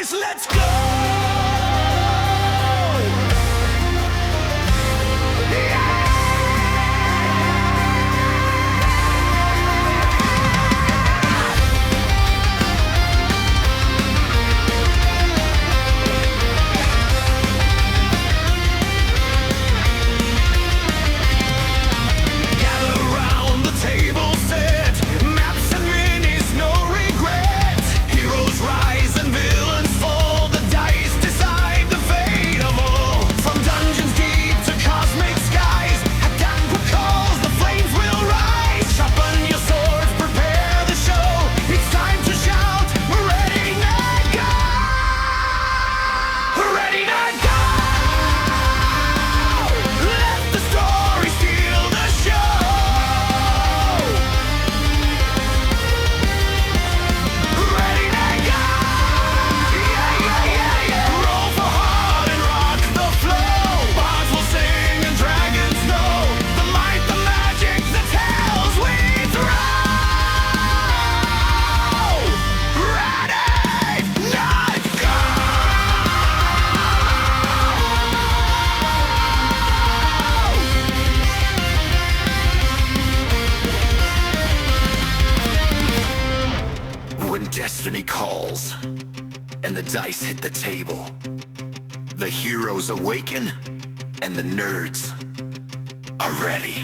boys, let's go! Destiny calls, and the dice hit the table. The heroes awaken, and the nerds are ready.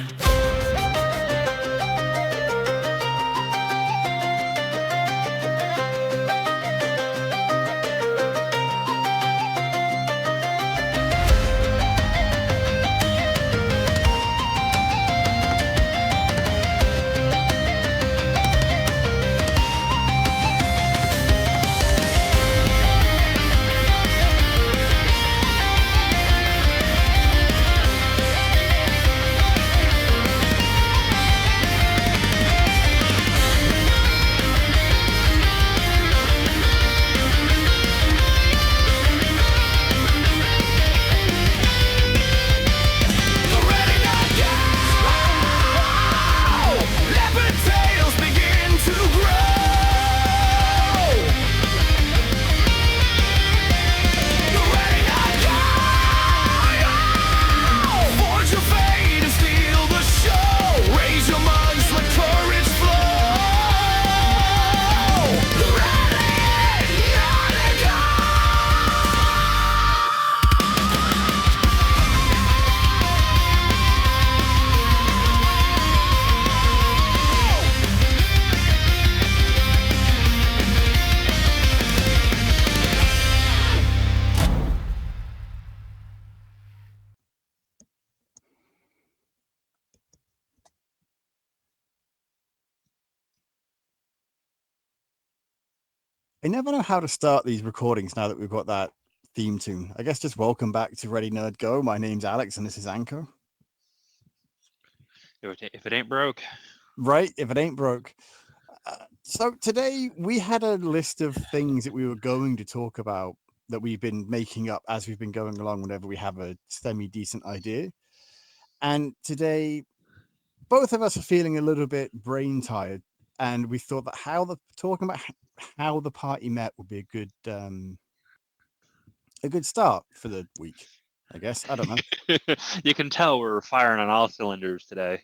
I never know how to start these recordings now that we've got that theme tune. I guess just welcome back to Ready Nerd Go. My name's Alex and this is Enko. If it ain't broke. Right, if it ain't broke. So today we had a list of things that we were going to talk about that we've been making up as we've been going along whenever we have a semi-decent idea. And today, both of us are feeling a little bit brain tired. And we thought that talking about how the party met would be a good start for the week, I guess. I don't know. You can tell we're firing on all cylinders today.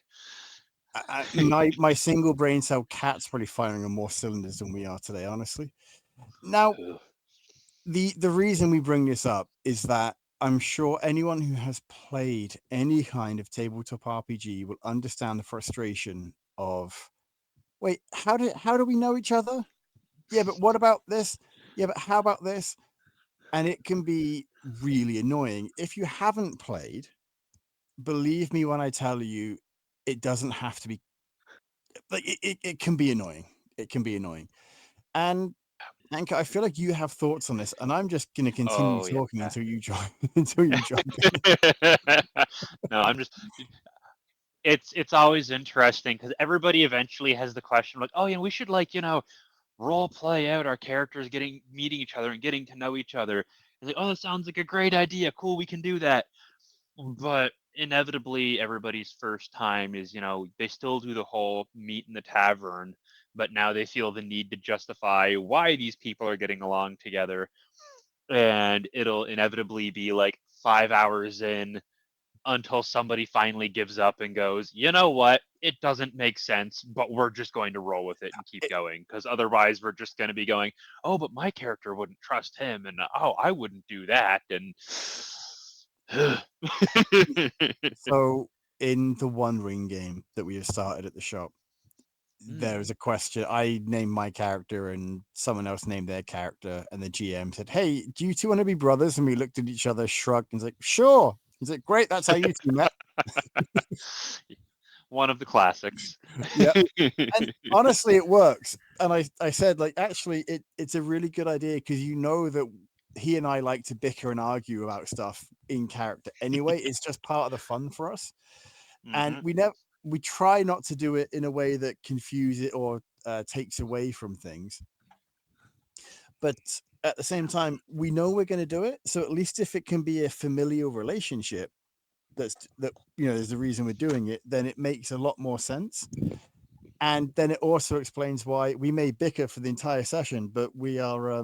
My single brain cell cat's probably firing on more cylinders than we are today, honestly. Now, the reason we bring this up is that I'm sure anyone who has played any kind of tabletop RPG will understand the frustration of, wait, how do we know each other? Yeah, but what about this? Yeah, but how about this? And it can be really annoying. If you haven't played, believe me when I tell you, it doesn't have to be like it can be annoying. It can be annoying. And Anka, I feel like you have thoughts on this, and I'm just going to continue talking until you join. Until you join. No, I'm just. It's always interesting because everybody eventually has the question like, oh yeah, we should role play out our characters meeting each other and getting to know each other. It's like, oh, that sounds like a great idea. Cool, we can do that. But inevitably, everybody's first time is they still do the whole meet in the tavern, but now they feel the need to justify why these people are getting along together, and it'll inevitably be like 5 hours in until somebody finally gives up and goes, you know what, it doesn't make sense, but we're just going to roll with it and keep going, because otherwise we're just going to be going, oh, but my character wouldn't trust him, and oh, I wouldn't do that, and So in the One Ring game that we have started at the shop, there was a question. I named my character and someone else named their character, and the GM said, hey, do you two want to be brothers? And we looked at each other, shrugged, and was like, sure. He's like, great, that's how you two met. one of the classics. Yeah. And honestly, it works. And I said, like, actually, it's a really good idea, because you know that he and I like to bicker and argue about stuff in character anyway. It's just part of the fun for us. And we try not to do it in a way that confuses it or takes away from things. But at the same time, we know we're going to do it. So at least if it can be a familial relationship, that there's a reason we're doing it, then it makes a lot more sense. And then it also explains why we may bicker for the entire session, but we are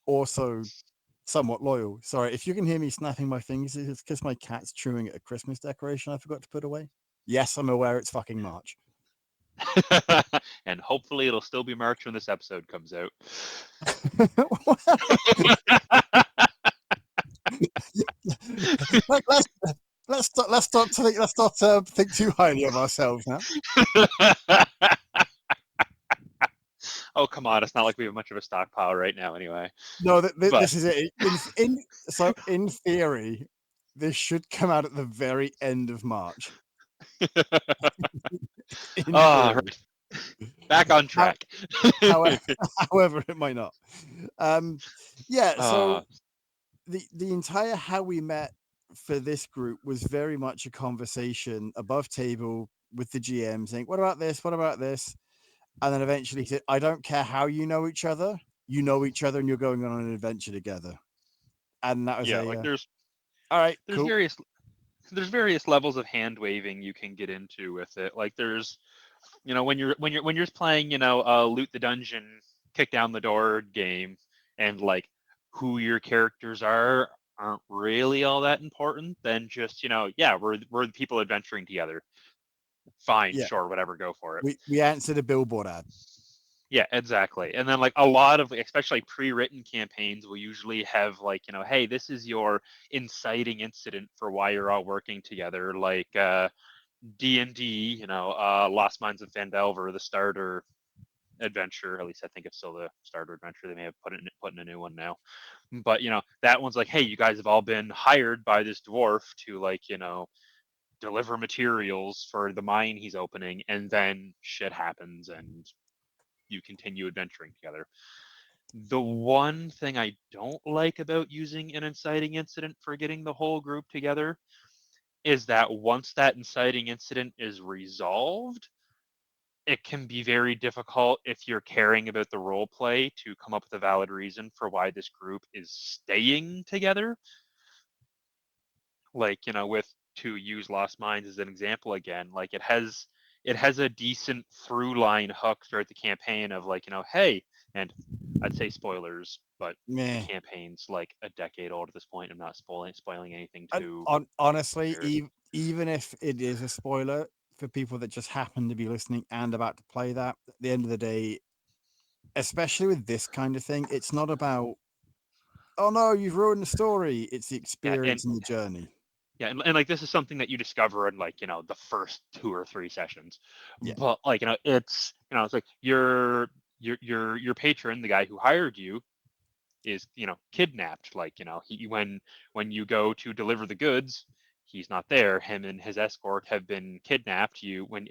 also somewhat loyal. Sorry, if you can hear me snapping my fingers, it's because my cat's chewing at a Christmas decoration I forgot to put away. Yes, I'm aware it's fucking March. And hopefully it'll still be March when this episode comes out. let's not think too highly of ourselves now. Oh, come on, it's not like we have much of a stockpile right now anyway. No, this is it. In theory, this should come out at the very end of March. Right. Back on track. However, it might not. So the entire how we met for this group was very much a conversation above table with the GM saying, what about this? What about this? And then eventually said, I don't care how you know each other. You know each other and you're going on an adventure together. And that was there's all right, there's cool. various levels of hand waving you can get into with it. Like there's, when you're playing, loot the dungeon, kick down the door game, and like who your characters aren't really all that important. Then just we're the people adventuring together. Fine, sure, whatever, go for it. We answered a billboard ad. Yeah, exactly. And then like a lot of, especially pre-written campaigns will usually have like, hey, this is your inciting incident for why you're all working together. Like D&D, Lost Mines of Phandelver, the starter adventure. At least I think it's still the starter adventure. They may have put in a new one now. But that one's like, hey, you guys have all been hired by this dwarf to like, deliver materials for the mine he's opening, and then shit happens and you continue adventuring together. The one thing I don't like about using an inciting incident for getting the whole group together is that once that inciting incident is resolved, it can be very difficult if you're caring about the role play to come up with a valid reason for why this group is staying together. Like, to use Lost Mines as an example again, like it has a decent through line hook throughout the campaign of like, hey, and I'd say spoilers, but the campaign's like a decade old at this point. I'm not spoiling anything too. Honestly, even if it is a spoiler for people that just happen to be listening and about to play that, at the end of the day, especially with this kind of thing, it's not about, oh no, you've ruined the story. It's the experience and the journey. Yeah, and like this is something that you discover in like the first 2 or 3 sessions, but like it's it's like your patron, the guy who hired you, is kidnapped. Like he when you go to deliver the goods, he's not there. Him and his escort have been kidnapped. When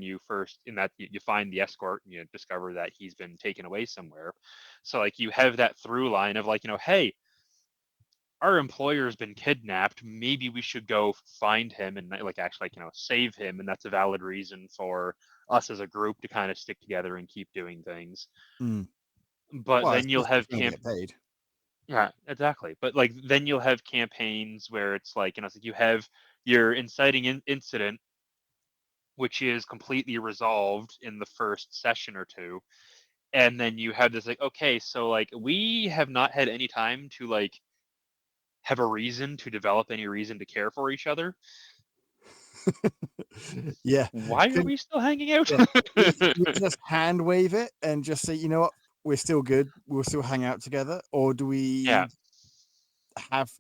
you first you find the escort and you discover that he's been taken away somewhere. So like you have that through line of like hey, our employer's been kidnapped. Maybe we should go find him and like actually save him. And that's a valid reason for us as a group to kind of stick together and keep doing things. But then you'll have get paid. Yeah, exactly. But like then you'll have campaigns where it's like it's like you have your inciting incident which is completely resolved in the first session or two. And then you have this like, okay, so like we have not had any time to like have a reason to develop any reason to care for each other. Yeah. Why are Can, we still hanging out? yeah. You just hand wave it and just say, you know what, we're still good. We'll still hang out together. Or do Yeah. we have,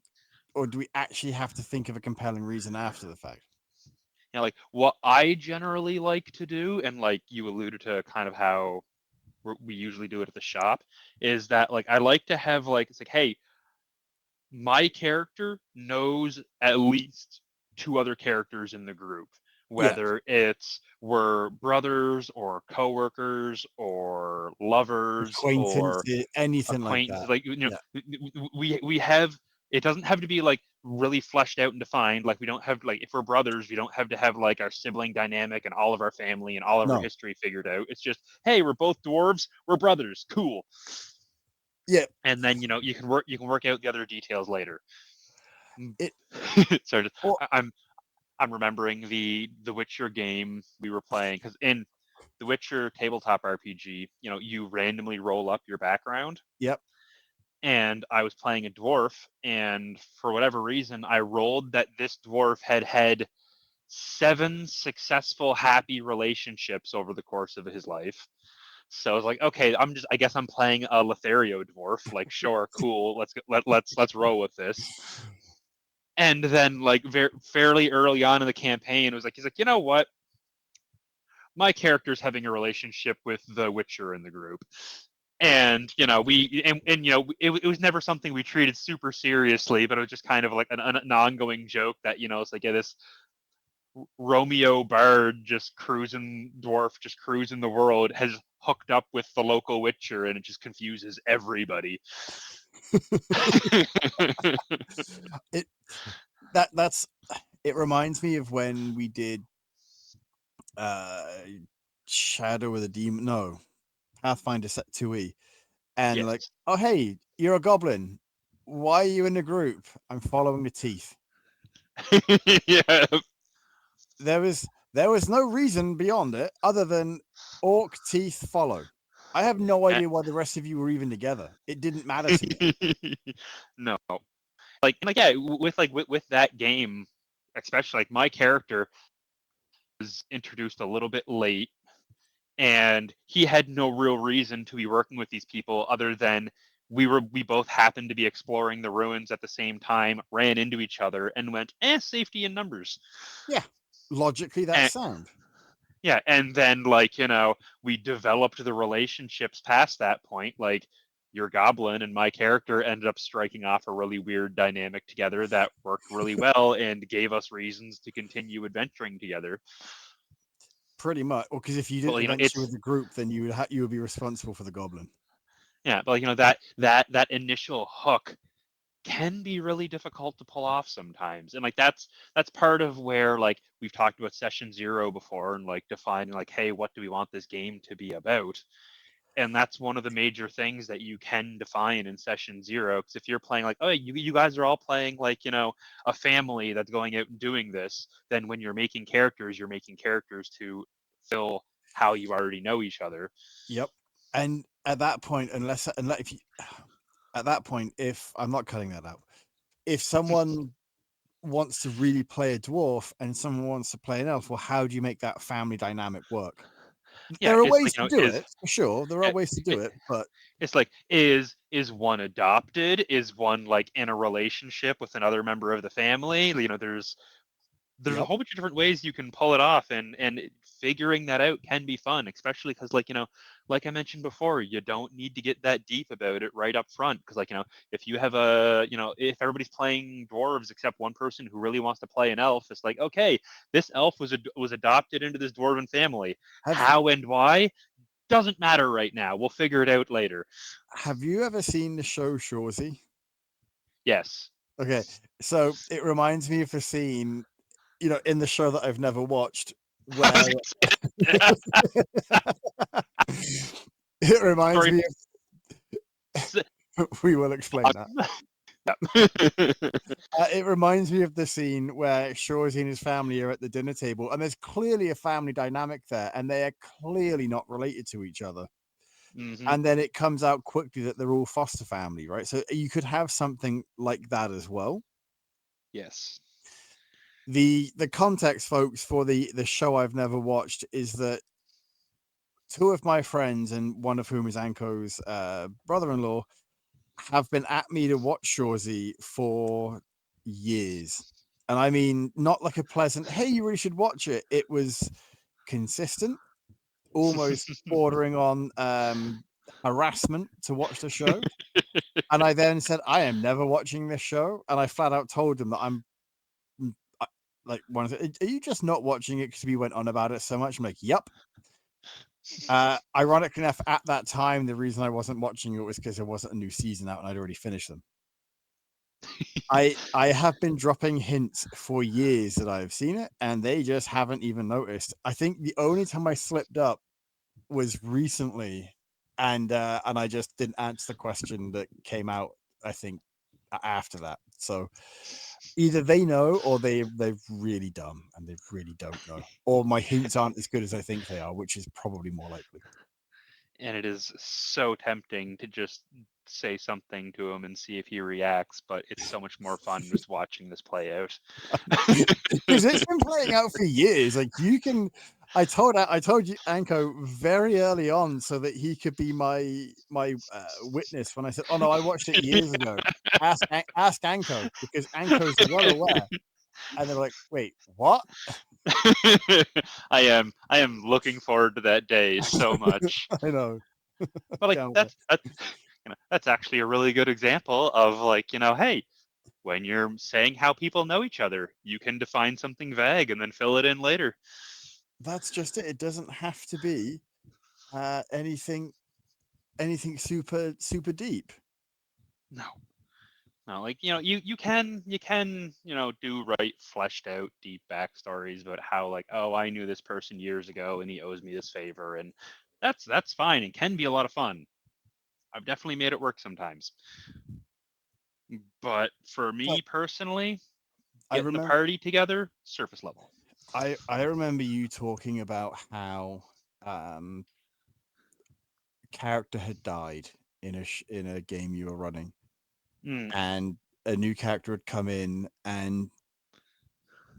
or do we actually have to think of a compelling reason after the fact? Like what I generally like to do, and like you alluded to kind of how we usually do it at the shop, is that like I like to have like, it's like, hey, my character knows at least two other characters in the group, Yeah. whether it's we're brothers or coworkers or lovers Acquaintance, or anything like acquaintances. that. Like, Yeah. we have, it doesn't have to be like really fleshed out and defined. Like we don't have, like, if we're brothers, we don't have to have like our sibling dynamic and all of our family and all of our No. history figured out. It's just, hey, we're both dwarves, we're brothers, cool. Yeah. And then you can work out the other details later. It So or I'm remembering the Witcher game we were playing, because in the Witcher tabletop RPG, you randomly roll up your background. yep. And I was playing a dwarf, and for whatever reason, I rolled that this dwarf had 7 successful, happy relationships over the course of his life. So I was like, okay, I guess I'm playing a Lothario dwarf. Like, sure, cool, let's roll with this. And then, like, fairly early on in the campaign, he's like, you know what? My character's having a relationship with the Witcher in the group. And it was never something we treated super seriously, but it was just kind of like an ongoing joke that it's like, yeah, this Romeo Bard just cruising the world has hooked up with the local Witcher, and it just confuses everybody. it it reminds me of when we did Shadow of the Demon, no, Pathfinder Set 2E, and like, Yes. oh hey, you're a goblin, why are you in the group? I'm following the teeth. Yeah. There was no reason beyond it other than orc teeth follow. I have no idea why the rest of you were even together. It didn't matter to me. No. Like yeah, with that game, especially, like, my character was introduced a little bit late, and he had no real reason to be working with these people other than we both happened to be exploring the ruins at the same time, ran into each other, and went, safety in numbers. Yeah, logically that's And sound. yeah, and then, like, we developed the relationships past that point. Like, your goblin and my character ended up striking off a really weird dynamic together that worked really well and gave us reasons to continue adventuring together. Pretty much. Well, because if you didn't But adventure with the group, then you would be responsible for the goblin. yeah, but that initial hook can be really difficult to pull off sometimes. And like that's part of where, like, we've talked about session 0 before, and like defining, like, hey, what do we want this game to be about? And that's one of the major things that you can define in session 0. Because if you're playing like, oh, you guys are all playing like, a family that's going out and doing this, then when you're making characters to fill how you already know each other. Yep. And at that point, unless if you, at that point, if I'm not cutting that out, if someone wants to really play a dwarf and someone wants to play an elf, well, how do you make that family dynamic work? Yeah, There are it's ways like, to do it, for sure. There are it, ways to do it, but it's like, is one adopted? Is one like in a relationship with another member of the family? There's a yep. whole bunch of different ways you can pull it off, and figuring that out can be fun, especially because, like, like I mentioned before, you don't need to get that deep about it right up front, because, like, if you have if everybody's playing dwarves except one person who really wants to play an elf, it's like, okay, this elf was adopted into this dwarven family. How and why doesn't matter right now. We'll figure it out later. Have you ever seen the show Shorzy? Yes. Okay, so it reminds me of a scene, in the show that I've never watched, where it reminds Sorry. me of. We will explain that. It reminds me of the scene where Shorzy and his family are at the dinner table, and there's clearly a family dynamic there, and they are clearly not related to each other. Mhm. And then it comes out quickly that they're all foster family, right? So you could have something like that as well. Yes. The context, folks, for the show I've never watched is that two of my friends, and one of whom is Anko's brother-in-law, have been at me to watch Shorzy for years. And I mean, not like a pleasant, hey, you really should watch it. It was consistent, almost bordering on harassment to watch the show. And I then said, I am never watching this show. And I flat out told them that like, are you just not watching it because we went on about it so much? I'm like, yep. Ironically enough, at that time, the reason I wasn't watching it was because there wasn't a new season out and I'd already finished them. I have been dropping hints for years that I've seen it, and they just haven't even noticed. I think the only time I slipped up was recently, and I just didn't answer the question that came out, I think, after that. So either they know or they're really dumb and they really don't know, or my hints aren't as good as I think they are, which is probably more likely. And it is so tempting to just say something to him and see if he reacts, but it's so much more fun just watching this play out. Because it's been playing out for years. Like you can, I told you Anko very early on so that he could be my witness when I said, "Oh no, I watched it years ago." Ask Anko because Anko's well aware. And they're like, "Wait, what?" I am looking forward to that day so much. I know. But like Can't wait. that's actually a really good example of like, hey, when you're saying how people know each other, you can define something vague and then fill it in later. That's just it. It doesn't have to be anything super deep. No. No, like you can do right fleshed out deep backstories about how like, oh, I knew this person years ago and he owes me this favor, and that's fine and can be a lot of fun. I've definitely made it work sometimes. But for But me personally, I getting the remember party together, surface level. I remember you talking about how um character had died in a game you were running, Mm. and a new character had come in, and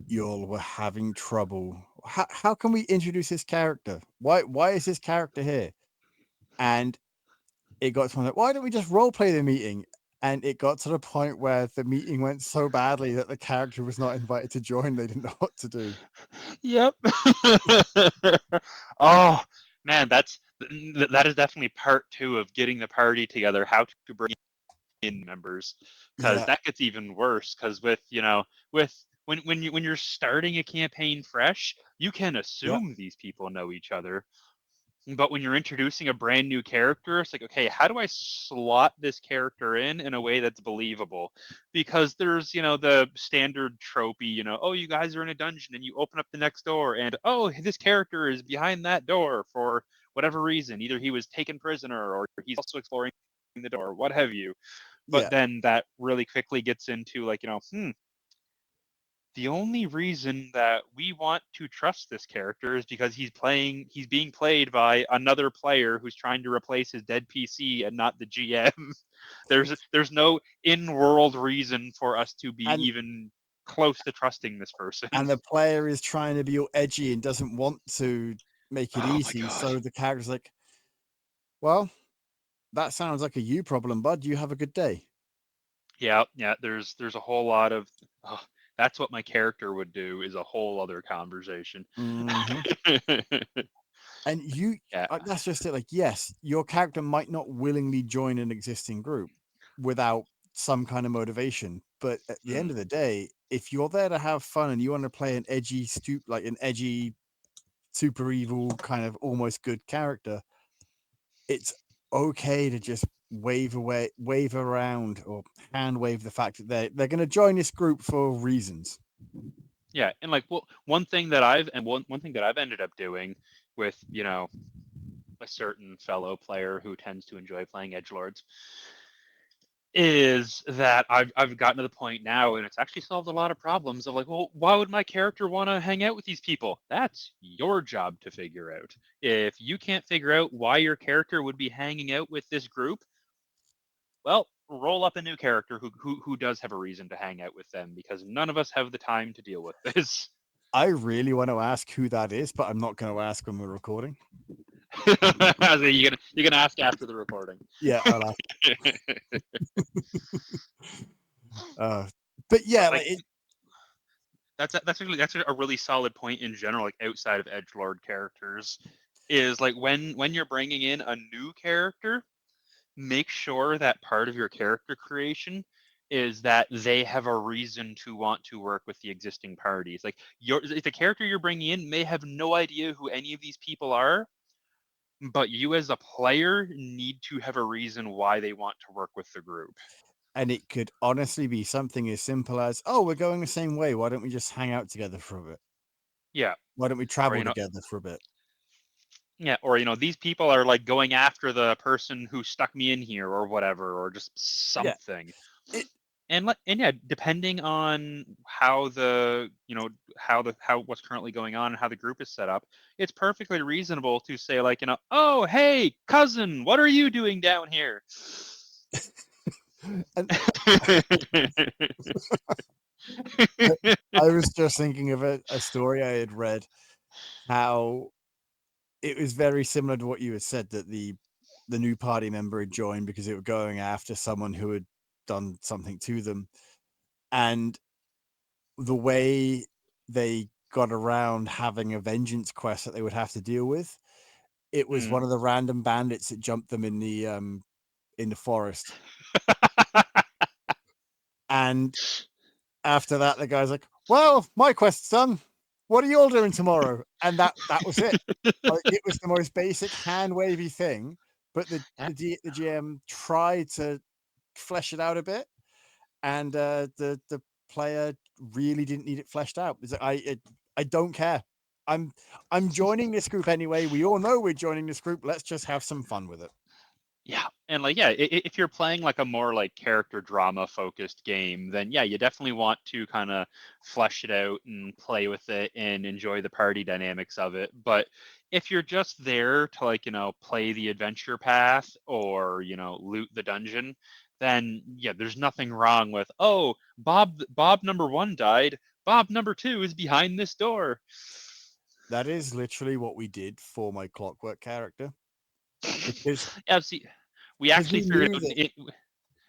y'all were having trouble. How can we introduce this character? Why is this character here? And it got to the point, why don't we just role play the meeting? And it got to the point where the meeting went so badly that the character was not invited to join. They didn't know what to do. Yep. Oh man, that is definitely part two of getting the party together. How to bring in members, because Yeah, that gets even worse. Because with when you're starting a campaign fresh, you can yeah. assume these people know each other. But when you're introducing a brand new character, it's like, okay, how do I slot this character in a way that's believable? Because there's, the standard tropey, oh, you guys are in a dungeon and you open up the next door and, oh, this character is behind that door for whatever reason. Either he was taken prisoner or he's also exploring the door, what have you. But Yeah. then that really quickly gets into like, the only reason that we want to trust this character is because he's being played by another player who's trying to replace his dead PC and not the GM. There's no in-world reason for us to be And even close to trusting this person. the player is trying to be all edgy and doesn't want to make it Oh my easy. god. So the character's like, well, that sounds like a you problem, bud. You have a good day. Yeah. There's a whole lot of oh, that's what my character would do is a whole other conversation. Mm-hmm. And Yeah. that's just it. Like, yes, your character might not willingly join an existing group without some kind of motivation. But at the end Mm. of the day, if you're there to have fun and you want to play an edgy, super evil, kind of almost good character, it's okay to just wave around, or hand wave the fact that they're going to join this group for reasons. Yeah, and like, well, one thing that I've ended up doing with a certain fellow player who tends to enjoy playing edgelords is that I've gotten to the point now, and it's actually solved a lot of problems of like, well, why would my character want to hang out with these people? That's your job to figure out. If you can't figure out why your character would be hanging out with this group, well, roll up a new character who does have a reason to hang out with them, because none of us have the time to deal with this. I really want to ask who that is, but I'm not going to ask when we're recording. So you're gonna ask after the recording. Yeah, I'll ask. But yeah, Like, that's a really solid point in general, like outside of edgelord characters, is like when you're bringing in a new character, make sure that part of your character creation is that they have a reason to want to work with the existing parties. Like, if the character you're bringing in may have no idea who any of these people are, but you as a player need to have a reason why they want to work with the group. and it could honestly be something as simple as, oh, we're going the same way. Why don't we just hang out together for a bit? Yeah. Why don't we Or, travel together for a bit? yeah, or these people are like going after the person who stuck me in here or whatever, or just Yeah. something. It, And yeah, depending on how how what's currently going on and how the group is set up, it's perfectly reasonable to say, like, oh, hey, cousin, what are you doing down here? and I was just thinking of a story I had read, how it was very similar to what you had said, that the new party member had joined because they were going after someone who had done something to them, and the way they got around having a vengeance quest that they would have to deal with, it was one of the random bandits that jumped them in the forest. And after that, the guy's like, well, my quest's done, what are you all doing tomorrow? And that was it. Like, it was the most basic hand wavy thing, but the GM tried to flesh it out a bit, and the player really didn't need it fleshed out. I don't care. I'm joining this group anyway. We all know we're joining this group. Let's just have some fun with it. Yeah, and like, yeah, if you're playing like a more like character drama focused game, then yeah, you definitely want to kind of flesh it out and play with it and enjoy the party dynamics of it. But if you're just there to, like, play the adventure path or loot the dungeon, then yeah, there's nothing wrong with, oh, Bob number 1 died, Bob number 2 is behind this door. That is literally what we did for my Clockwork character, because Yeah, see, we actually we figured knew out that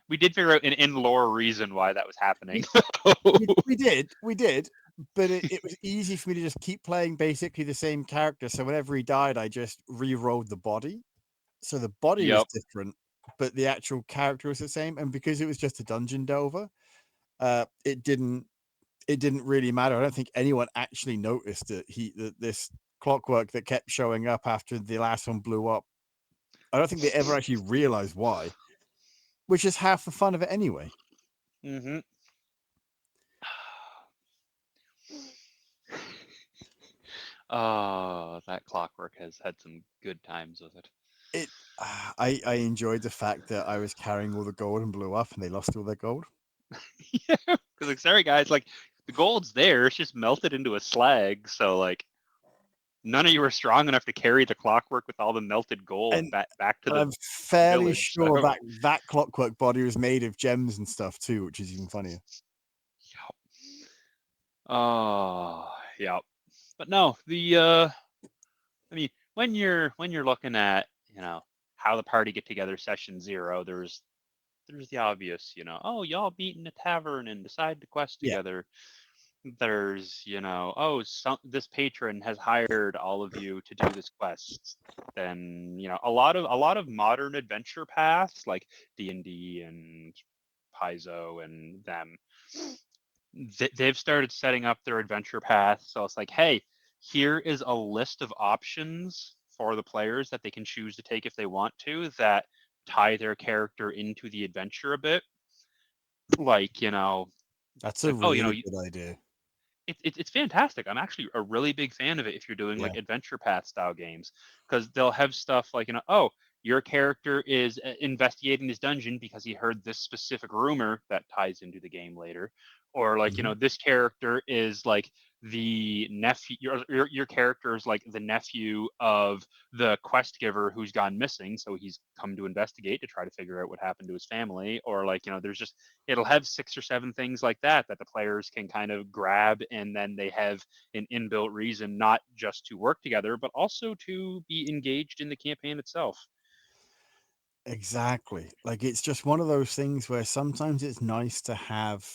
we did figure out an in-lore reason why that was happening. we did, but it was easy for me to just keep playing basically the same character. So whenever he died, I just re-rolled the body. So the body was Yep. different, but the actual character was the same. And because it was just a dungeon delver, it didn't really matter. I don't think anyone actually noticed that this Clockwork that kept showing up after the last one blew up, I don't think they ever actually realized why, which is half the fun of it anyway. Mm-hmm. Oh, that Clockwork has had some good times with it. I enjoyed the fact that I was carrying all the gold and blew up and they lost all their gold. Yeah, because like, sorry guys, like, the gold's there, it's just melted into a slag. So like, none of you are strong enough to carry the Clockwork with all the melted gold And back to the I'm fairly village. sure So. that Clockwork body was made of gems and stuff too, which is even funnier. Yep. Oh, yeah. But no, I mean, when you're looking at, how the party get together session 0, there's the obvious, oh, y'all meet in a tavern and decide to quest Yeah, together. There's, oh, this patron has hired all of you to do this quest. Then, a lot of modern adventure paths like D&D and Paizo and them, they've started setting up their adventure path. So it's like, hey, here is a list of options for the players that they can choose to take if they want to, that tie their character into the adventure a bit. Like, that's it's a like, oh, really good idea. it's fantastic. I'm actually a really big fan of it if you're doing Yeah. like adventure path style games, because they'll have stuff like, oh, your character is investigating this dungeon because he heard this specific rumor that ties into the game later, or like Mhm. this character is like the nephew. Your character is like the nephew of the quest giver who's gone missing, so he's come to investigate to try to figure out what happened to his family, or like there's just it'll have 6 or 7 things like that that the players can kind of grab, and then they have an inbuilt reason not just to work together but also to be engaged in the campaign itself. Exactly. Like it's just one of those things where sometimes it's nice to have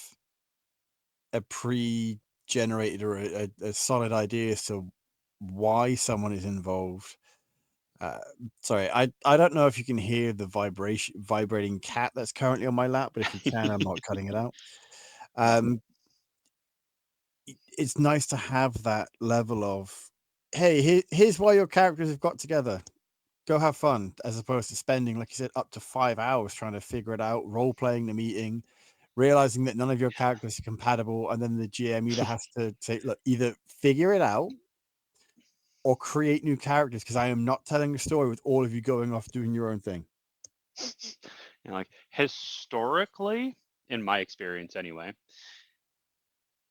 a pre-generated or a solid idea as to why someone is involved. Uh, Sorry, I don't know if you can hear the vibrating cat that's currently on my lap, but if you can, I'm not cutting it out. Um, it's nice to have that level of, hey, here's why your characters have got together. Go have fun, as opposed to spending, like you said, up to 5 hours trying to figure it out, role playing the meeting, realizing that none of your characters are compatible, and then the GM either has to say, look, either figure it out or create new characters because I am not telling the story with all of you going off doing your own thing. Like historically, in my experience anyway,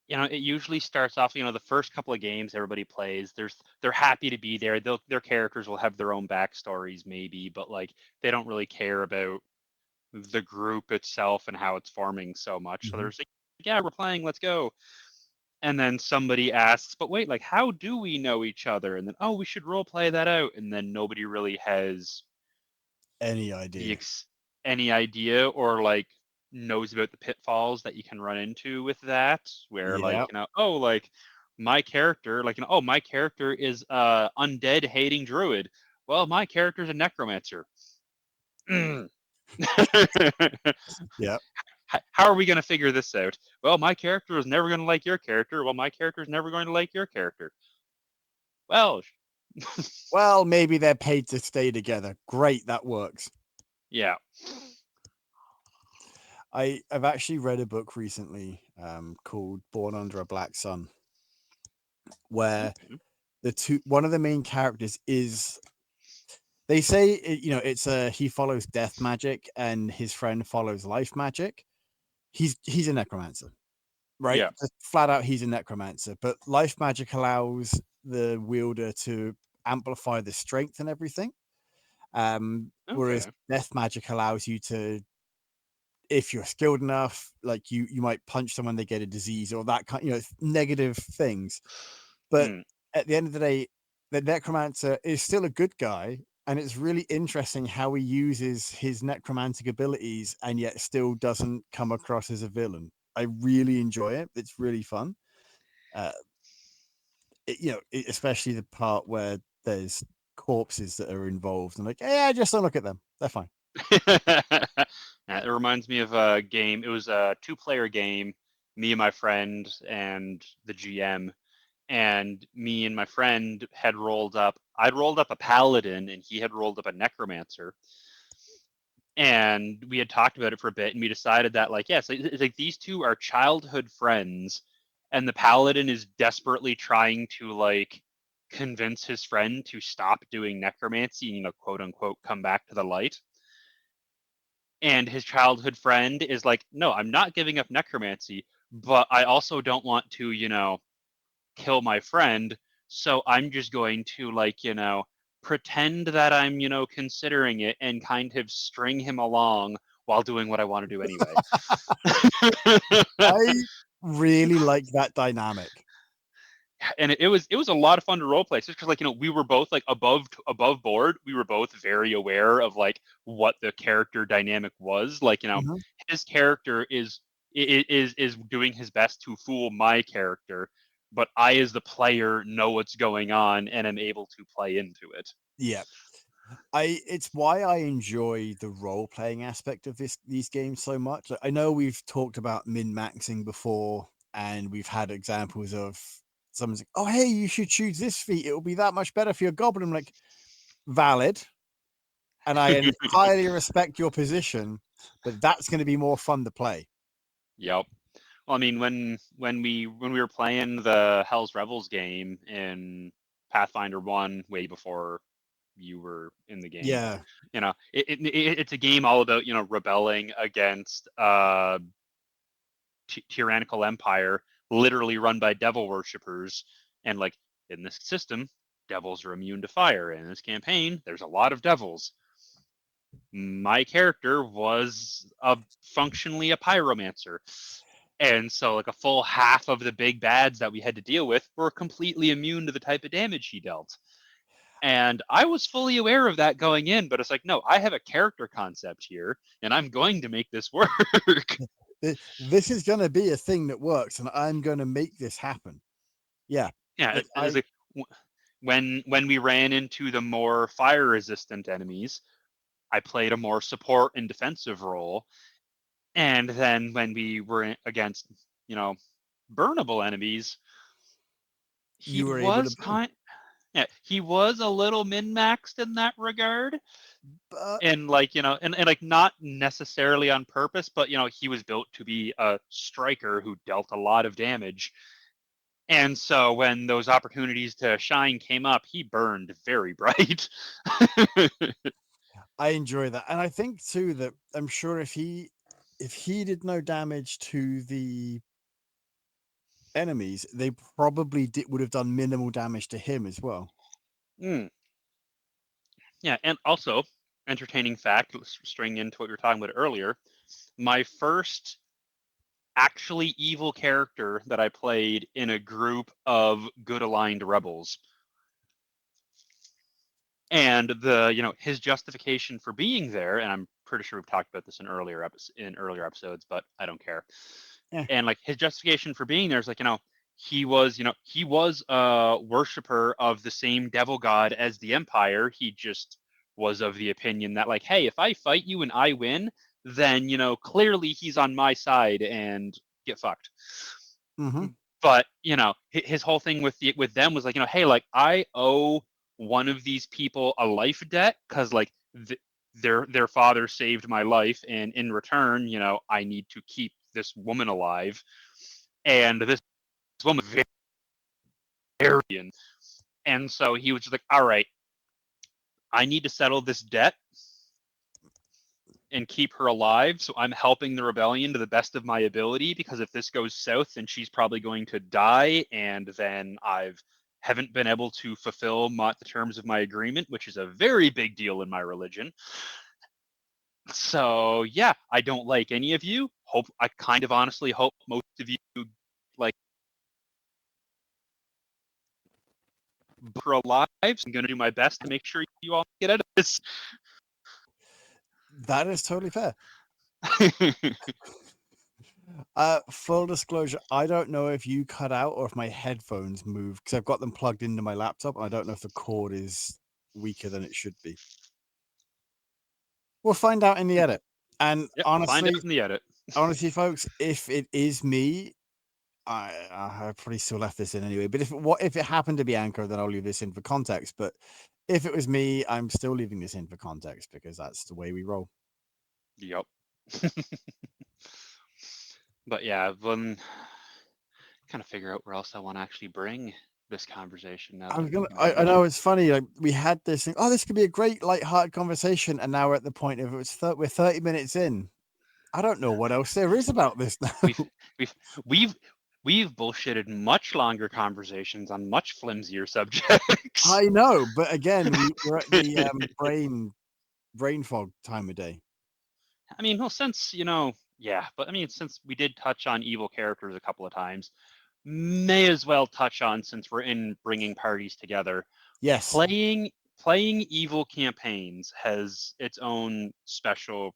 it usually starts off, the first couple of games everybody plays, they're happy to be there. Their characters will have their own backstories maybe, but like they don't really care about the group itself and how it's forming so much. So Mhm. there's like, yeah, we're playing, let's go. And then somebody asks, but wait, like how do we know each other? And then, oh, we should role play that out. And then nobody really has Any the idea? any idea or like knows about the pitfalls that you can run into with that, where Yeah. like oh, like my character, like oh, my character is undead hating druid. Well, my character's a necromancer. Yeah. How are we going to figure this out? Well, my character is never going to like your character. Well, my character is never going to like your character. Well, Well, maybe they're paid to stay together. Great, that works. yeah. I've actually read a book recently called Born Under a Black Sun, where Okay. one of the main characters is, they say it's a he follows death magic and his friend follows life magic. He's a necromancer, right? Yeah. Just flat out, he's a necromancer. But life magic allows the wielder to amplify the strength and everything. Whereas Okay. death magic allows you to, if you're skilled enough, like you might punch someone, they get a disease or that kind, negative things. But Hmm. at the end of the day, the necromancer is still a good guy, and it's really interesting how he uses his necromantic abilities and yet still doesn't come across as a villain. I really enjoy it. It's really fun. Uh, especially the part where there's corpses that are involved. And like, yeah, just don't look at them. They're fine. It reminds me of a game. It was a 2-player game, me and my friend and the GM. And me and my friend had rolled up, I'd rolled up a paladin and he had rolled up a necromancer. And we had talked about it for a bit and we decided that, like, yes, it's like these two are childhood friends. And the paladin is desperately trying to, like, convince his friend to stop doing necromancy and, quote unquote, come back to the light. And his childhood friend is like, no, I'm not giving up necromancy, but I also don't want to, kill my friend. So I'm just going to, like, pretend that I'm, considering it and kind of string him along while doing what I want to do anyway. I really like that dynamic. And it was a lot of fun to role play, just because, like, we were both like above board. We were both very aware of like what the character dynamic was. Like, Mhm. his character is doing his best to fool my character, but I, as the player, know what's going on and am able to play into it. Yeah. It's why I enjoy the role playing aspect of these games so much. I know we've talked about min maxing before, and we've had examples of someone's like, "Oh, hey, you should choose this feat. It will be that much better for your goblin." I'm like, valid, and I entirely respect your position, but that's going to be more fun to play. Yep. Well, I mean, when we were playing the Hell's Rebels game in Pathfinder 1 way before you were in the game. Yeah, It's a game all about rebelling against tyrannical empire, literally run by devil worshippers, and like in this system, devils are immune to fire. In this campaign, there's a lot of devils. My character was functionally a pyromancer. And so, like, a full half of the big bads that we had to deal with were completely immune to the type of damage he dealt. And I was fully aware of that going in, but it's like, no, I have a character concept here, and I'm going to make this work. this is going to be a thing that works, and I'm going to make this happen. Yeah, Yeah, it's like when we ran into the more fire resistant enemies, I played a more support and defensive role. And then when we were against, burnable enemies, he you were able to was burn, he was a little min-maxed in that regard. but And like, and like not necessarily on purpose, but he was built to be a striker who dealt a lot of damage. And so when those opportunities to shine came up, he burned very bright. I enjoy that, and I think too that I'm sure if he did no damage to the enemies, they probably would have done minimal damage to him as well. Mm. Yeah, and also entertaining fact, string into what you were talking about earlier. My first actually evil character that I played in a group of good aligned rebels. And his justification for being there, and I'm pretty sure we've talked about this in earlier episodes, but I don't care. Yeah. And like his justification for being there is like, he was a worshiper of the same devil god as the Empire. He just was of the opinion that like, hey, if I fight you and I win, then clearly he's on my side and get fucked. Mm-hmm. But his whole thing with them was like, hey, like I owe one of these people a life debt because like their father saved my life, and in return, I need to keep this woman alive. And this woman was very, and so he was just like, all right, I need to settle this debt and keep her alive. So I'm helping the rebellion to the best of my ability, because if this goes south, then she's probably going to die, and then I've haven't been able to fulfill the terms of my agreement, which is a very big deal in my religion. So yeah, I don't like any of you. I kind of honestly hope most of you like for lives. I'm going to do my best to make sure you all get out of this. That is totally fair. Full disclosure, I don't know if you cut out or if my headphones moved, because I've got them plugged into my laptop, and I don't know if the cord is weaker than it should be. We'll find out in the edit. And Yep, honestly, find it in the edit. honestly, folks, if it is me, I probably still left this in anyway. But if it happened to be Anchor, then I'll leave this in for context. But if it was me, I'm still leaving this in for context, because that's the way we roll. Yep. But yeah, when kind of figure out where else I want to actually bring this conversation now. I know it's funny. Like, we had this thing. Oh, this could be a great light-hearted conversation, and now we're at the point of we're 30 minutes in. I don't know what else there is about this now. We've bullshitted much longer conversations on much flimsier subjects. I know, but again, we're at the brain fog time of day. I mean, well, since but I mean, since we did touch on evil characters a couple of times, may as well touch on, since we're in bringing parties together. Yes. Playing evil campaigns has its own special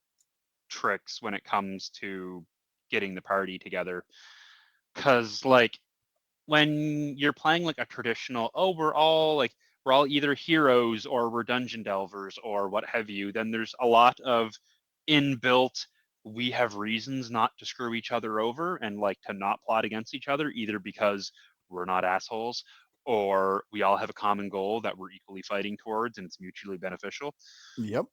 tricks when it comes to getting the party together. Because like when you're playing like a traditional, we're all either heroes or we're dungeon delvers or what have you, then there's a lot of inbuilt, we have reasons not to screw each other over and like to not plot against each other, either because we're not assholes or we all have a common goal that we're equally fighting towards and it's mutually beneficial. Yep.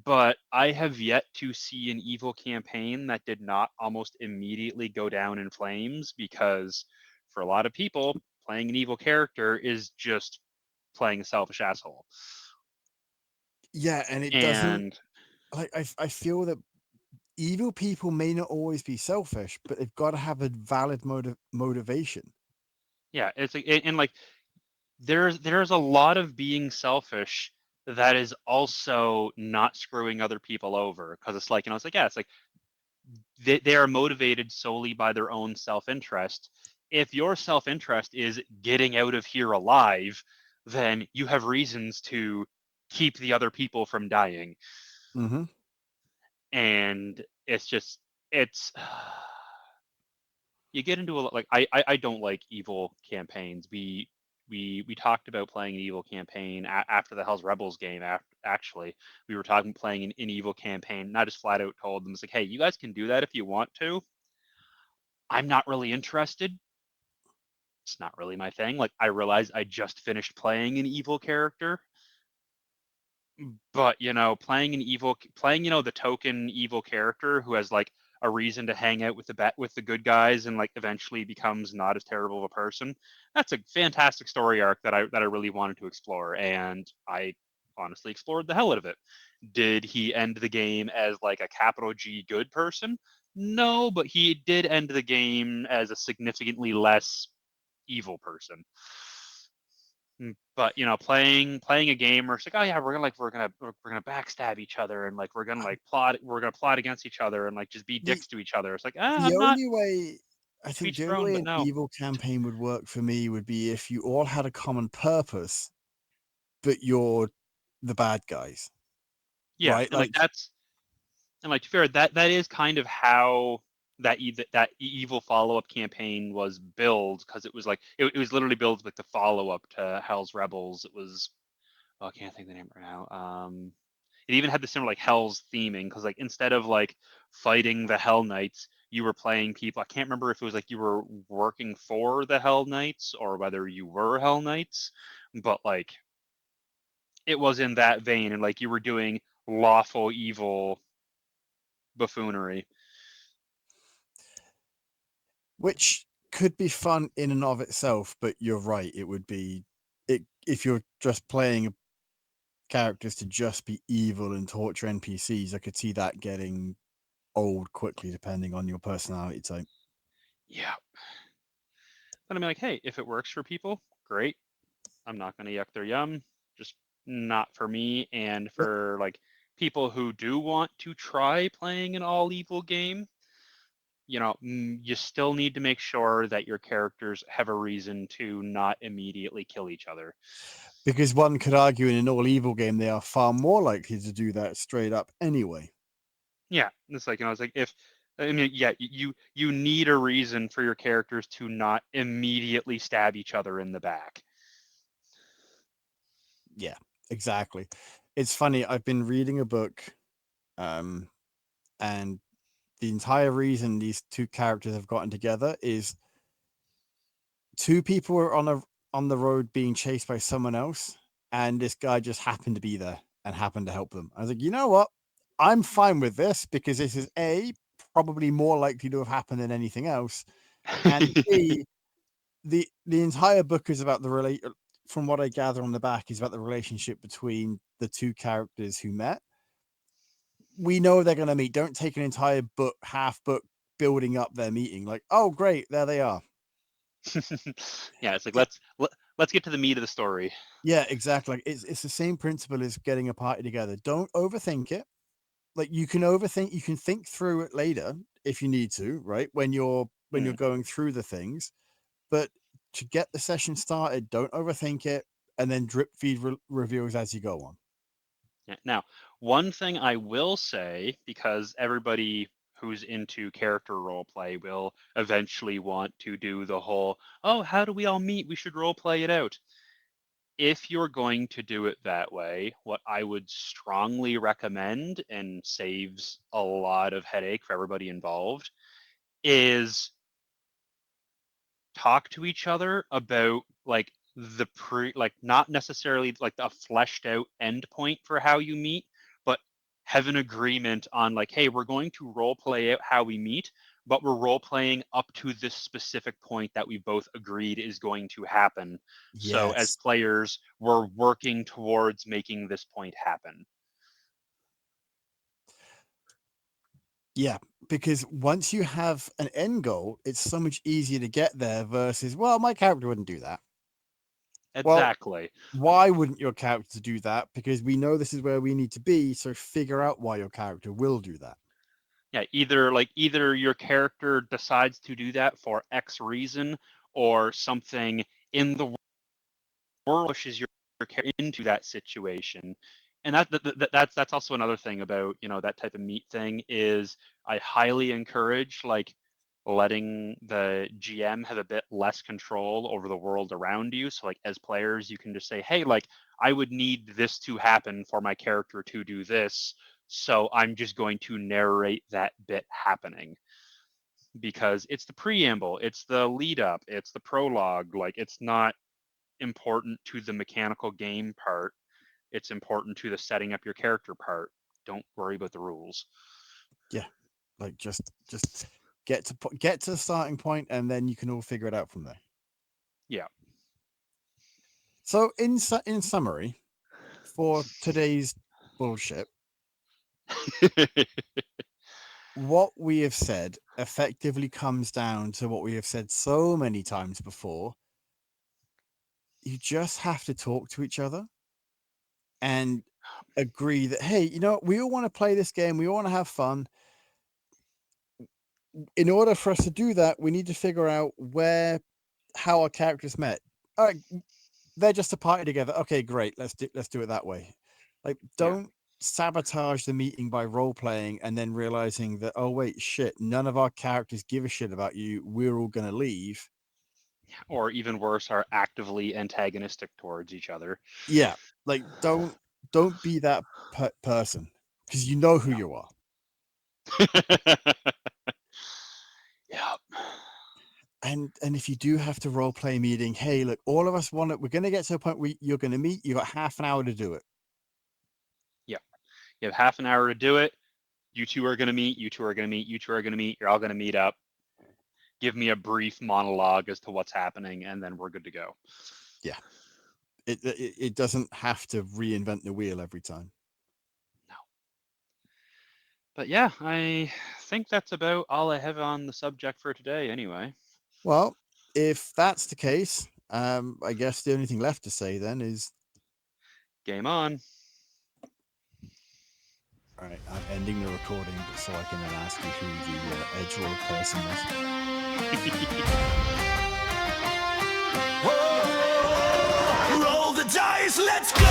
But I have yet to see an evil campaign that did not almost immediately go down in flames, because for a lot of people, playing an evil character is just playing a selfish asshole. Yeah, and it doesn't. And Like I feel that evil people may not always be selfish, but they've got to have a valid motivation. yeah, it's like, and like there's a lot of being selfish that is also not screwing other people over, because it's like, it's like, yeah, it's like they are motivated solely by their own self-interest. If your self-interest is getting out of here alive, then you have reasons to keep the other people from dying. Mm-hmm. And it's just, it's you get into a, like, I don't like evil campaigns. We talked about playing an evil campaign after the Hell's Rebels game. Actually, we were talking playing an evil campaign, and I just flat out told them, it's like, hey, you guys can do that if you want to. I'm not really interested. It's not really my thing. Like, I realized I just finished playing an evil character, but playing the token evil character who has like a reason to hang out with the good guys, and like eventually becomes not as terrible of a person. That's a fantastic story arc that I really wanted to explore, and I honestly explored the hell out of it. Did he end the game as like a capital G good person? No, but he did end the game as a significantly less evil person. But playing a game where it's like, oh yeah, we're gonna backstab each other, and like we're gonna plot against each other, and like just be The dicks to each other. It's like, the I'm not, only way I to think each the their only own, way but an no. evil campaign would work for me would be if you all had a common purpose, but you're the bad guys, Yeah, right? and like Like, that's and like to be fair, that is kind of how that evil follow up campaign was built, because it was like it was literally built like the follow up to Hell's Rebels. It was, oh, I can't think of the name right now. It even had the similar like Hell's theming, because like instead of like fighting the Hell Knights, you were playing people. I can't remember if it was like you were working for the Hell Knights or whether you were Hell Knights, but like it was in that vein, and like you were doing lawful evil buffoonery. which could be fun in and of itself, but you're right, it would be it if you're just playing characters to just be evil and torture NPCs. I could see that getting old quickly, depending on your personality type. Yeah. But I mean, like, hey, if it works for people, great. I'm not going to yuck their yum. Just not for me. And Yep. for like people who do want to try playing an all evil game, you still need to make sure that your characters have a reason to not immediately kill each other. Because one could argue in an all evil game, they are far more likely to do that straight up anyway. Yeah, it's like, it's like, if I mean, yeah, you need a reason for your characters to not immediately stab each other in the back. Yeah, exactly. It's funny. I've been reading a book, and the entire reason these two characters have gotten together is two people were on the road being chased by someone else, and this guy just happened to be there and happened to help them. I was like, you know what? I'm fine with this because this is A, probably more likely to have happened than anything else, and B, the entire book is about the from what I gather on the back is about the relationship between the two characters who met. We know they're going to meet. Don't take an entire book, half book, building up their meeting. Like, oh great, there they are. Yeah, it's like, It, let's get to the meat of the story. yeah, exactly. Like, it's the same principle as getting a party together. Don't overthink it. Like, you can overthink. You can think through it later if you need to. Right, when you're Hmm. going through the things. But to get the session started, don't overthink it, and then drip feed reveals as you go on. Yeah. Now, one thing I will say, because everybody who's into character role play will eventually want to do the whole, oh, how do we all meet? We should role play it out. If you're going to do it that way, what I would strongly recommend, and saves a lot of headache for everybody involved, is talk to each other about like like not necessarily like a fleshed out endpoint for how you meet, but have an agreement on like, hey, we're going to role play out how we meet, but we're role playing up to this specific point that we both agreed is going to happen. So as Yes. players, we're working towards making this point happen. Yeah, because once you have an end goal, it's so much easier to get there versus, well, my character wouldn't do that. Well, Exactly. why wouldn't your character do that? Because we know this is where we need to be, so figure out why your character will do that. Yeah, either your character decides to do that for X reason, or something in the world pushes your character into that situation. And that's also another thing about that type of meat thing is I highly encourage letting the GM have a bit less control over the world around you. So as players, you can just say, hey, I would need this to happen for my character to do this. So I'm just going to narrate that bit happening, because it's the preamble, it's the lead up, it's the prologue. It's not important to the mechanical game part. It's important to the setting up your character part. Don't worry about the rules. Yeah, just get to the starting point, and then you can all figure it out from there. Yeah. So in summary, for today's bullshit, what we have said effectively comes down to what we have said so many times before. You just have to talk to each other and agree that, hey, we all want to play this game, we all want to have fun. In order for us to do that, we need to figure out how our characters met. All right, they're just a party together. Okay, great. Let's do it that way. Don't sabotage the meeting by role playing and then realizing that, oh wait, shit, none of our characters give a shit about you. We're all gonna leave. Or even worse, are actively antagonistic towards each other. Yeah, don't be that person, because you know who you are. Yeah. And if you do have to role play meeting, hey, look, all of us want it. We're gonna get to a point where you're gonna meet. You got half an hour to do it. Yeah. You have half an hour to do it. You two are going to meet. You two are going to meet. You two are going to meet. You're all going to meet up. Give me a brief monologue as to what's happening, and then we're good to go. Yeah. It doesn't have to reinvent the wheel every time. No. But yeah, I think that's about all I have on the subject for today anyway. Well, if that's the case, I guess the only thing left to say then is game on. All right, I'm ending the recording so I can then ask you who the edge roll person was. Whoa, roll the dice, let's go!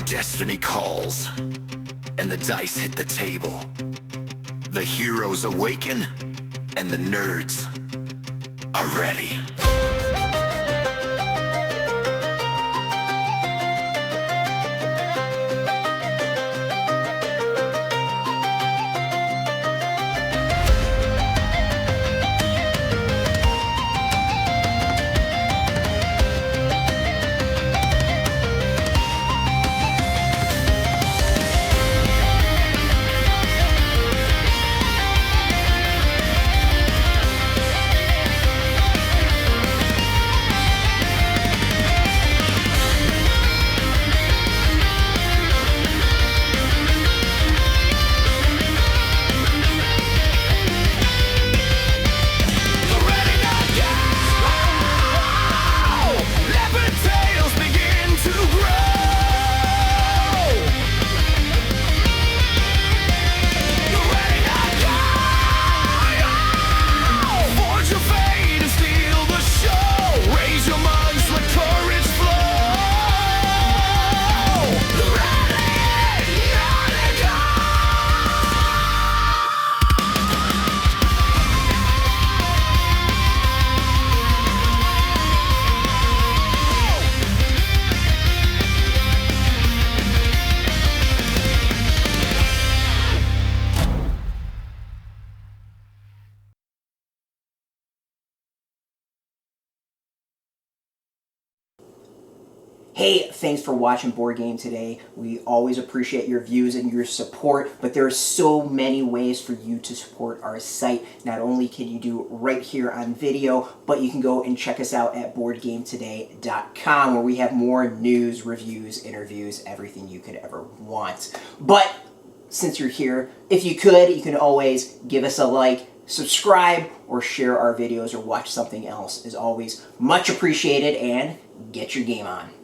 Destiny calls, and the dice hit the table. The heroes awaken, and the nerds are ready. Hey, thanks for watching Board Game Today. We always appreciate your views and your support, but there are so many ways for you to support our site. Not only can you do right here on video, but you can go and check us out at boardgametoday.com, where we have more news, reviews, interviews, everything you could ever want. But since you're here, if you could, you can always give us a like, subscribe, or share our videos or watch something else. Is always much appreciated, and get your game on.